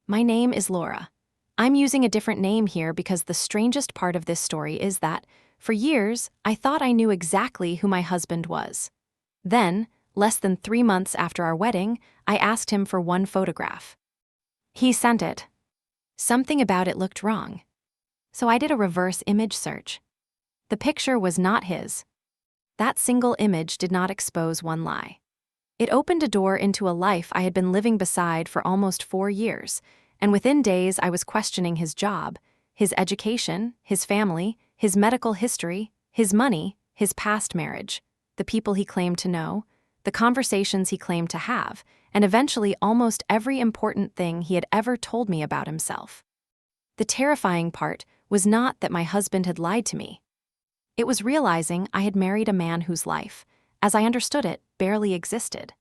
My name is Laura. I'm using a different name here because the strangest part of this story is that, for years, I thought I knew exactly who my husband was. Then, less than 3 months after our wedding, I asked him for one photograph. He sent it. Something about it looked wrong. So I did a reverse image search. The picture was not his. That single image did not expose one lie. It opened a door into a life I had been living beside for almost 4 years, and within days I was questioning his job, his education, his family, his medical history, his money, his past marriage, the people he claimed to know, the conversations he claimed to have, and eventually almost every important thing he had ever told me about himself. The terrifying part was not that my husband had lied to me. It was realizing I had married a man whose life, as I understood it, barely existed.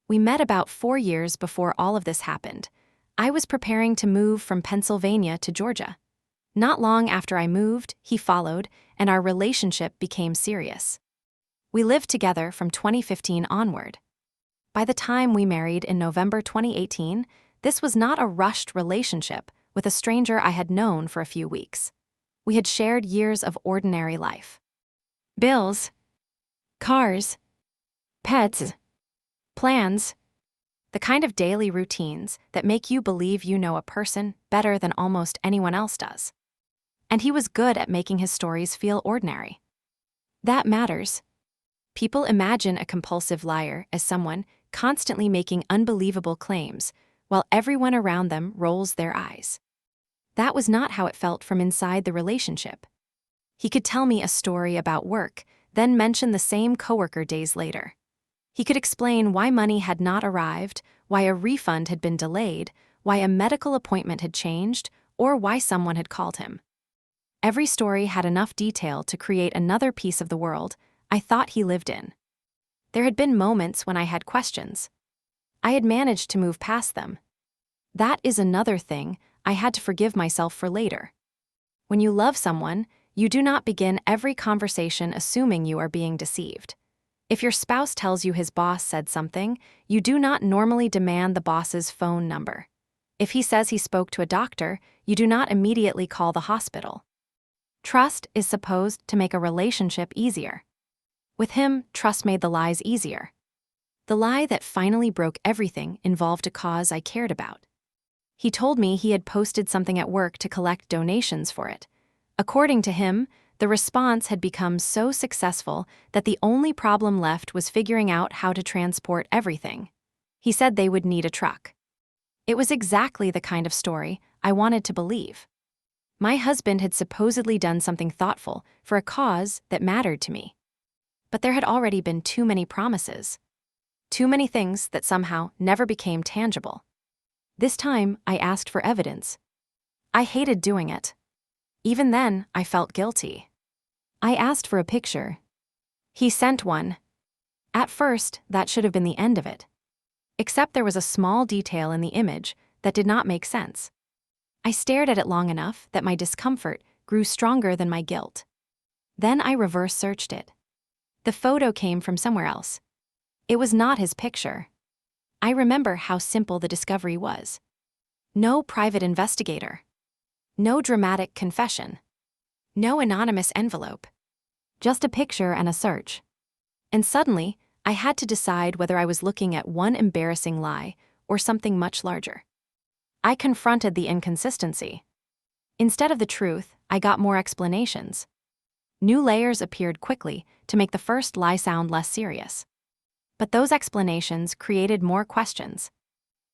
We met about 4 years before all of this happened. I was preparing to move from Pennsylvania to Georgia. Not long after I moved, he followed, and our relationship became serious. We lived together from 2015 onward. By the time we married in November 2018, this was not a rushed relationship with a stranger I had known for a few weeks. We had shared years of ordinary life. Bills, cars, pets, plans, the kind of daily routines that make you believe you know a person better than almost anyone else does. And he was good at making his stories feel ordinary. That matters. People imagine a compulsive liar as someone constantly making unbelievable claims, while everyone around them rolls their eyes. That was not how it felt from inside the relationship. He could tell me a story about work, then mention the same coworker days later. He could explain why money had not arrived, why a refund had been delayed, why a medical appointment had changed, or why someone had called him. Every story had enough detail to create another piece of the world I thought he lived in. There had been moments when I had questions. I had managed to move past them. That is another thing I had to forgive myself for later. When you love someone, you do not begin every conversation assuming you are being deceived. If your spouse tells you his boss said something, you do not normally demand the boss's phone number. If he says he spoke to a doctor, you do not immediately call the hospital. Trust is supposed to make a relationship easier. With him, trust made the lies easier. The lie that finally broke everything involved a cause I cared about. He told me he had posted something at work to collect donations for it. According to him, the response had become so successful that the only problem left was figuring out how to transport everything. He said they would need a truck. It was exactly the kind of story I wanted to believe. My husband had supposedly done something thoughtful for a cause that mattered to me. But there had already been too many promises. Too many things that somehow never became tangible. This time, I asked for evidence. I hated doing it. Even then, I felt guilty. I asked for a picture. He sent one. At first, that should have been the end of it. Except there was a small detail in the image that did not make sense. I stared at it long enough that my discomfort grew stronger than my guilt. Then I reverse searched it. The photo came from somewhere else. It was not his picture. I remember how simple the discovery was. No private investigator. No dramatic confession. No anonymous envelope. Just a picture and a search. And suddenly, I had to decide whether I was looking at one embarrassing lie or something much larger. I confronted the inconsistency. Instead of the truth, I got more explanations. New layers appeared quickly to make the first lie sound less serious. But those explanations created more questions.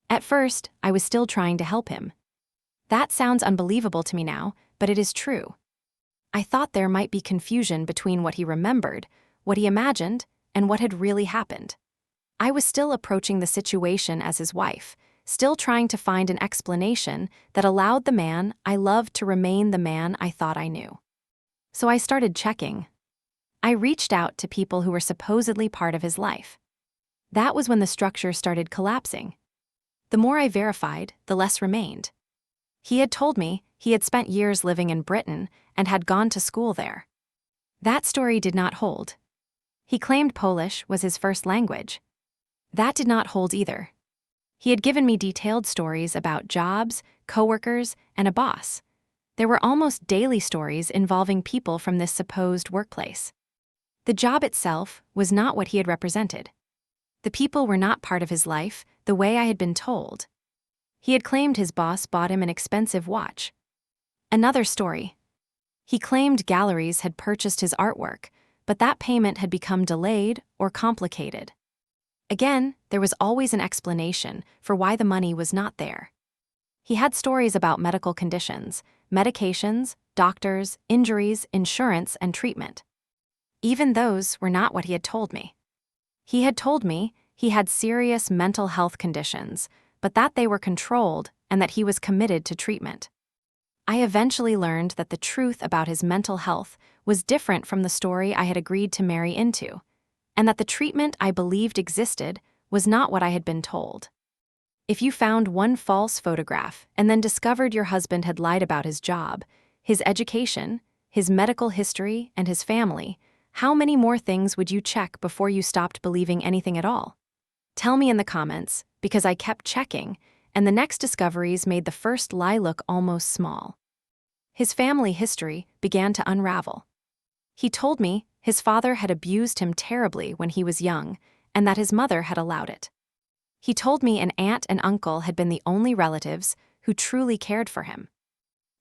At first, I was still trying to help him. That sounds unbelievable to me now, but it is true. I thought there might be confusion between what he remembered, what he imagined, and what had really happened. I was still approaching the situation as his wife, still trying to find an explanation that allowed the man I loved to remain the man I thought I knew. So I started checking. I reached out to people who were supposedly part of his life. That was when the structure started collapsing. The more I verified, the less remained. He had told me he had spent years living in Britain and had gone to school there. That story did not hold. He claimed Polish was his first language. That did not hold either. He had given me detailed stories about jobs, coworkers, and a boss. There were almost daily stories involving people from this supposed workplace. The job itself was not what he had represented. The people were not part of his life, the way I had been told. He had claimed his boss bought him an expensive watch. Another story. He claimed galleries had purchased his artwork, but that payment had become delayed or complicated. Again, there was always an explanation for why the money was not there. He had stories about medical conditions, medications, doctors, injuries, insurance, and treatment. Even those were not what he had told me. He had told me he had serious mental health conditions, but that they were controlled and that he was committed to treatment. I eventually learned that the truth about his mental health was different from the story I had agreed to marry into, and that the treatment I believed existed was not what I had been told. If you found one false photograph and then discovered your husband had lied about his job, his education, his medical history, and his family, how many more things would you check before you stopped believing anything at all? Tell me in the comments, because I kept checking, and the next discoveries made the first lie look almost small. His family history began to unravel. He told me his father had abused him terribly when he was young, and that his mother had allowed it. He told me an aunt and uncle had been the only relatives who truly cared for him.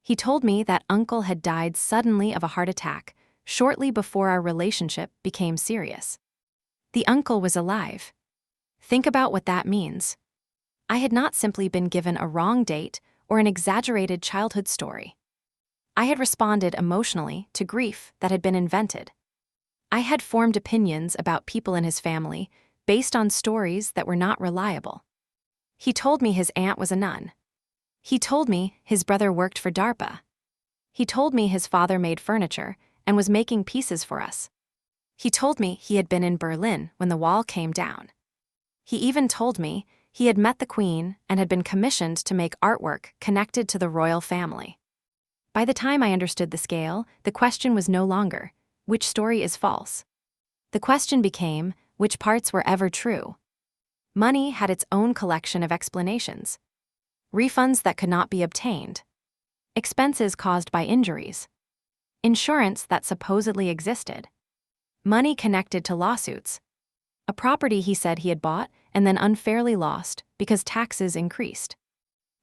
He told me that uncle had died suddenly of a heart attack shortly before our relationship became serious. The uncle was alive. Think about what that means. I had not simply been given a wrong date or an exaggerated childhood story. I had responded emotionally to grief that had been invented. I had formed opinions about people in his family based on stories that were not reliable. He told me his aunt was a nun. He told me his brother worked for DARPA. He told me his father made furniture and was making pieces for us. He told me he had been in Berlin when the wall came down. He even told me he had met the Queen and had been commissioned to make artwork connected to the royal family. By the time I understood the scale, the question was no longer, which story is false? The question became, which parts were ever true? Money had its own collection of explanations. Refunds that could not be obtained. Expenses caused by injuries. Insurance that supposedly existed. Money connected to lawsuits. A property he said he had bought and then unfairly lost because taxes increased.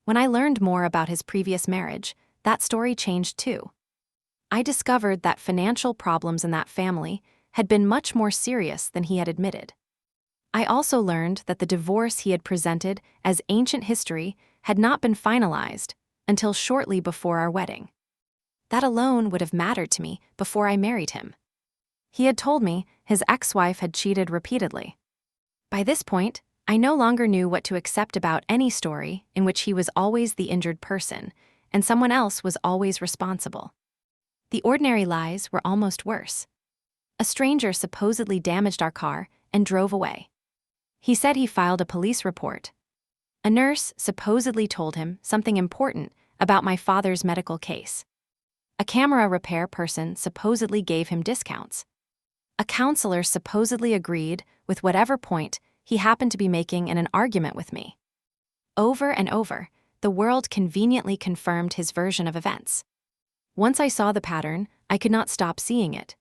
When I learned more about his previous marriage, that story changed too. I discovered that financial problems in that family had been much more serious than he had admitted. I also learned that the divorce he had presented as ancient history had not been finalized until shortly before our wedding. That alone would have mattered to me before I married him. He had told me his ex-wife had cheated repeatedly. By this point, I no longer knew what to accept about any story in which he was always the injured person and someone else was always responsible. The ordinary lies were almost worse. A stranger supposedly damaged our car and drove away. He said he filed a police report. A nurse supposedly told him something important about my father's medical case. A camera repair person supposedly gave him discounts. A counselor supposedly agreed with whatever point he happened to be making in an argument with me. Over and over, the world conveniently confirmed his version of events. Once I saw the pattern, I could not stop seeing it.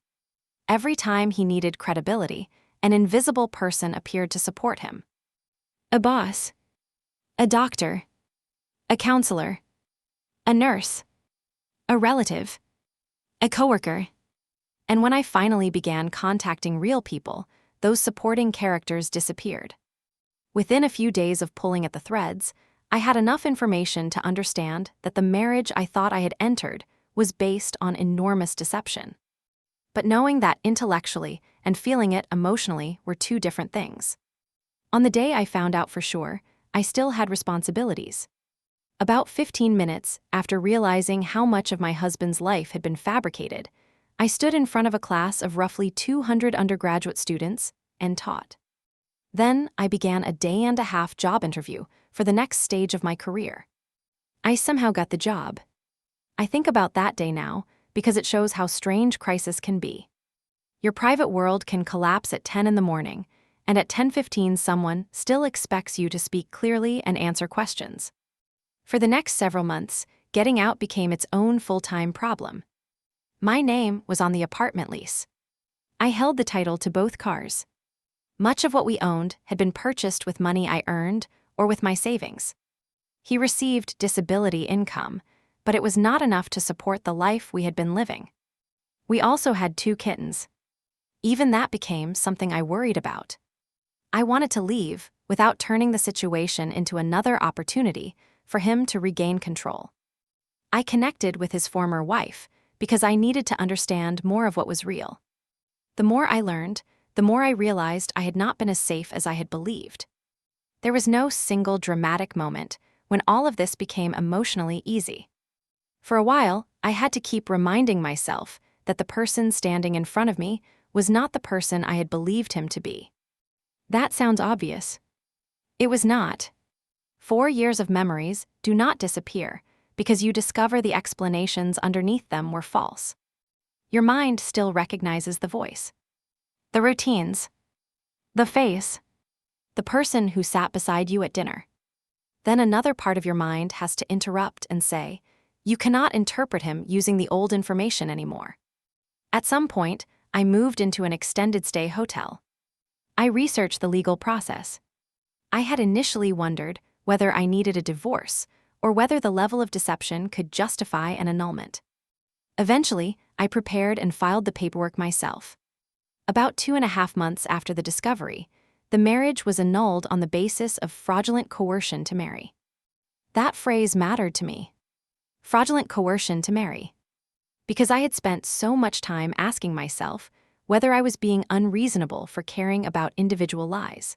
Every time he needed credibility, an invisible person appeared to support him. A boss, a doctor, a counselor, a nurse, a relative, a coworker. And when I finally began contacting real people, those supporting characters disappeared. Within a few days of pulling at the threads, I had enough information to understand that the marriage I thought I had entered was based on enormous deception. But knowing that intellectually and feeling it emotionally were two different things. On the day I found out for sure, I still had responsibilities. About 15 minutes after realizing how much of my husband's life had been fabricated, I stood in front of a class of roughly 200 undergraduate students and taught. Then I began a day-and-a-half job interview for the next stage of my career. I somehow got the job. I think about that day now because it shows how strange crisis can be. Your private world can collapse at 10 in the morning, and at 10:15 someone still expects you to speak clearly and answer questions. For the next several months, getting out became its own full-time problem. My name was on the apartment lease. I held the title to both cars. Much of what we owned had been purchased with money I earned or with my savings. He received disability income, but it was not enough to support the life we had been living. We also had 2 kittens. Even that became something I worried about. I wanted to leave without turning the situation into another opportunity for him to regain control. I connected with his former wife because I needed to understand more of what was real. The more I learned, the more I realized I had not been as safe as I had believed. There was no single dramatic moment when all of this became emotionally easy. For a while, I had to keep reminding myself that the person standing in front of me was not the person I had believed him to be. That sounds obvious. It was not. 4 years of memories do not disappear because you discover the explanations underneath them were false. Your mind still recognizes the voice, the routines, the face, the person who sat beside you at dinner. Then another part of your mind has to interrupt and say, you cannot interpret him using the old information anymore. At some point, I moved into an extended stay hotel. I researched the legal process. I had initially wondered whether I needed a divorce or whether the level of deception could justify an annulment. Eventually, I prepared and filed the paperwork myself. About 2.5 months after the discovery, the marriage was annulled on the basis of fraudulent coercion to marry. That phrase mattered to me. Fraudulent coercion to marry. Because I had spent so much time asking myself whether I was being unreasonable for caring about individual lies.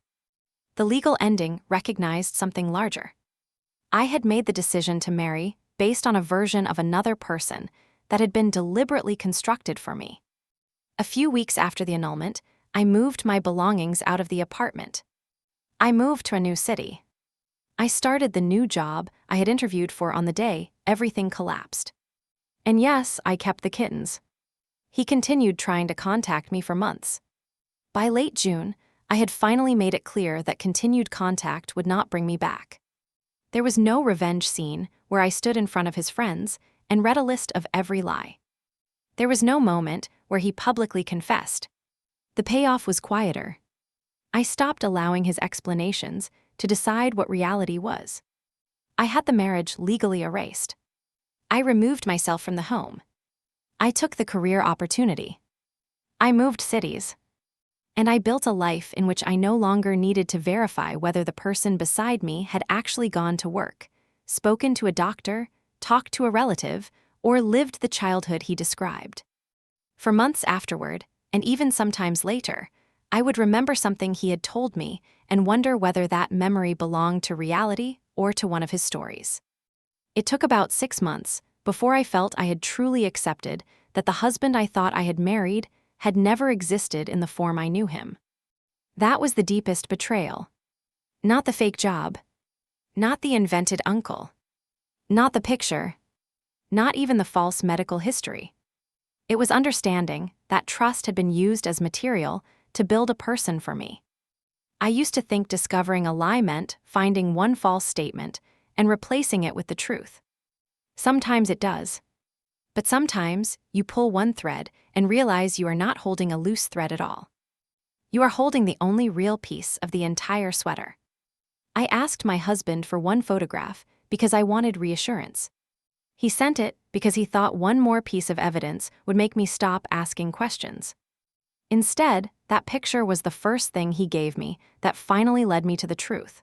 The legal ending recognized something larger. I had made the decision to marry based on a version of another person that had been deliberately constructed for me. A few weeks after the annulment, I moved my belongings out of the apartment. I moved to a new city. I started the new job I had interviewed for on the day everything collapsed. And yes, I kept the kittens. He continued trying to contact me for months. By late June, I had finally made it clear that continued contact would not bring me back. There was no revenge scene where I stood in front of his friends and read a list of every lie. There was no moment where he publicly confessed. The payoff was quieter. I stopped allowing his explanations to decide what reality was. I had the marriage legally erased. I removed myself from the home. I took the career opportunity. I moved cities. And I built a life in which I no longer needed to verify whether the person beside me had actually gone to work, spoken to a doctor, talked to a relative, or lived the childhood he described. For months afterward, and even sometimes later, I would remember something he had told me and wonder whether that memory belonged to reality or to one of his stories. It took about 6 months before I felt I had truly accepted that the husband I thought I had married had never existed in the form I knew him. That was the deepest betrayal. Not the fake job. Not the invented uncle. Not the picture. Not even the false medical history. It was understanding that trust had been used as material to build a person for me. I used to think discovering a lie meant finding one false statement and replacing it with the truth. Sometimes it does. But sometimes you pull one thread and realize you are not holding a loose thread at all. You are holding the only real piece of the entire sweater. I asked my husband for one photograph because I wanted reassurance. He sent it because he thought one more piece of evidence would make me stop asking questions. Instead, that picture was the first thing he gave me that finally led me to the truth.